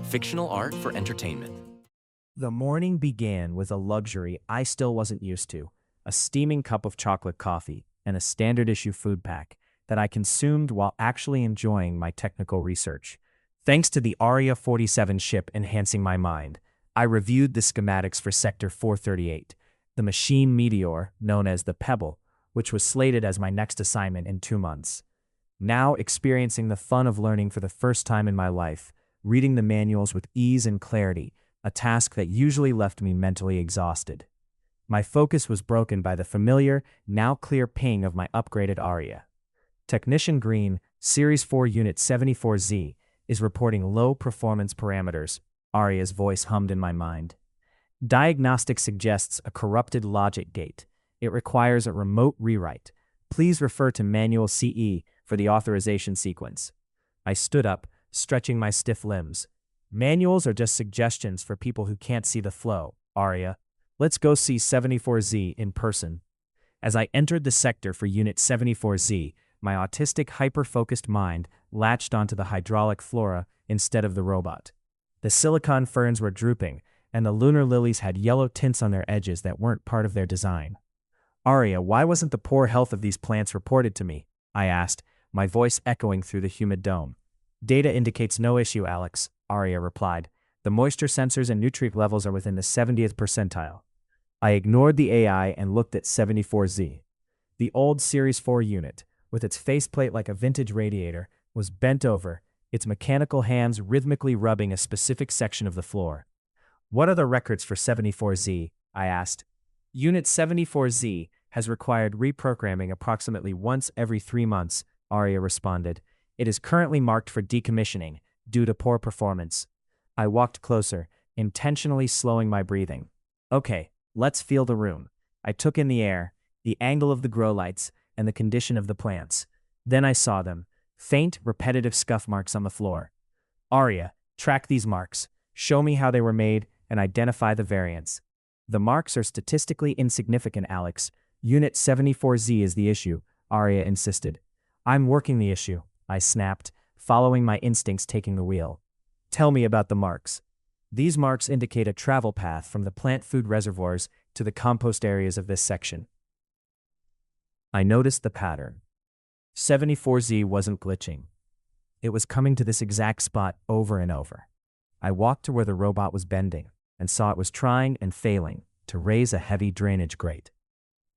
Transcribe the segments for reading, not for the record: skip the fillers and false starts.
fictional art for entertainment. The morning began with a luxury I still wasn't used to, a steaming cup of chocolate coffee and a standard issue food pack that I consumed while actually enjoying my technical research. Thanks to the Aria 47 ship enhancing my mind, I reviewed the schematics for Sector 438, the machine meteor known as the Pebble, which was slated as my next assignment in 2 months. Now experiencing the fun of learning for the first time in my life, reading the manuals with ease and clarity, a task that usually left me mentally exhausted. My focus was broken by the familiar, now clear ping of my upgraded Aria. Technician Green, Series 4 Unit 74Z, is reporting low performance parameters, Aria's voice hummed in my mind. Diagnostic suggests a corrupted logic gate. It requires a remote rewrite. Please refer to Manual CE for the authorization sequence. I stood up, stretching my stiff limbs. Manuals are just suggestions for people who can't see the flow, Aria. Let's go see 74Z in person. As I entered the sector for Unit 74Z, my autistic hyper-focused mind latched onto the hydraulic flora instead of the robot. The silicon ferns were drooping, and the lunar lilies had yellow tints on their edges that weren't part of their design. Aria, why wasn't the poor health of these plants reported to me? I asked, my voice echoing through the humid dome. Data indicates no issue, Alex, Aria replied. The moisture sensors and nutrient levels are within the 70th percentile. I ignored the AI and looked at 74Z. The old Series 4 unit, with its faceplate like a vintage radiator, was bent over, its mechanical hands rhythmically rubbing a specific section of the floor. What are the records for 74Z? I asked. Unit 74Z has required reprogramming approximately once every 3 months, Aria responded. It is currently marked for decommissioning, due to poor performance. I walked closer, intentionally slowing my breathing. Okay, let's feel the room. I took in the air, the angle of the grow lights, and the condition of the plants. Then I saw them, faint, repetitive scuff marks on the floor. Aria, track these marks. Show me how they were made and identify the variants. The marks are statistically insignificant, Alex. Unit 74Z is the issue, Aria insisted. I'm working the issue, I snapped, following my instincts taking the wheel. Tell me about the marks. These marks indicate a travel path from the plant food reservoirs to the compost areas of this section. I noticed the pattern. 74Z wasn't glitching. It was coming to this exact spot over and over. I walked to where the robot was bending and saw it was trying and failing to raise a heavy drainage grate.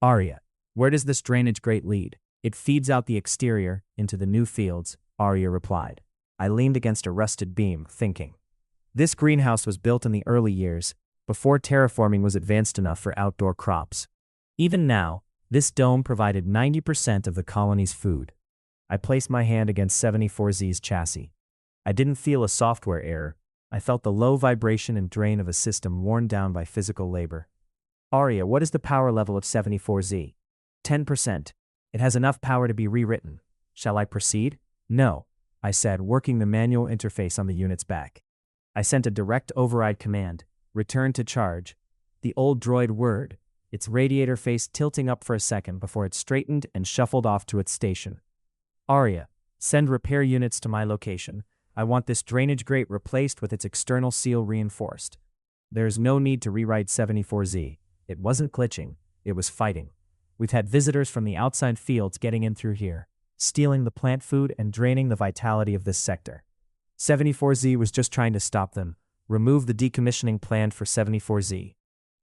Aria, where does this drainage grate lead? It feeds out the exterior into the new fields, Aria replied. I leaned against a rusted beam, thinking. This greenhouse was built in the early years, before terraforming was advanced enough for outdoor crops. Even now, this dome provided 90% of the colony's food. I placed my hand against 74Z's chassis. I didn't feel a software error. I felt the low vibration and drain of a system worn down by physical labor. Aria, what is the power level of 74Z? 10%. It has enough power to be rewritten. Shall I proceed? No, I said, working the manual interface on the unit's back. I sent a direct override command, return to charge. The old droid whirred, its radiator face tilting up for a second before it straightened and shuffled off to its station. Aria, send repair units to my location. I want this drainage grate replaced with its external seal reinforced. There is no need to rewrite 74Z. It wasn't glitching, it was fighting. We've had visitors from the outside fields getting in through here, stealing the plant food and draining the vitality of this sector. 74Z was just trying to stop them, remove the decommissioning planned for 74Z.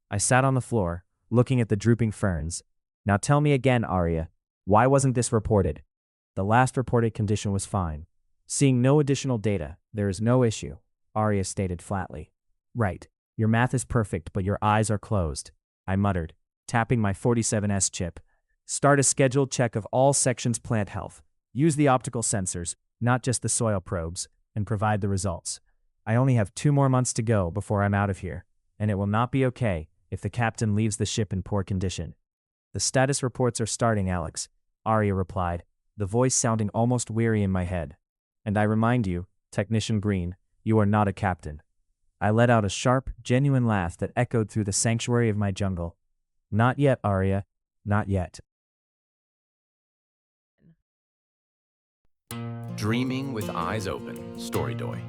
I sat on the floor, looking at the drooping ferns. Now tell me again, Aria, why wasn't this reported? The last reported condition was fine. Seeing no additional data, there is no issue, Aria stated flatly. Right, your math is perfect, but your eyes are closed, I muttered, tapping my 47S chip. Start a scheduled check of all sections' plant health. Use the optical sensors, not just the soil probes, and provide the results. I only have 2 more months to go before I'm out of here, and it will not be okay if the captain leaves the ship in poor condition. The status reports are starting, Alex, Aria replied, the voice sounding almost weary in my head. And I remind you, Technician Green, you are not a captain. I let out a sharp, genuine laugh that echoed through the sanctuary of my jungle. Not yet, Aria, not yet. Dreaming with eyes open, Storydoy.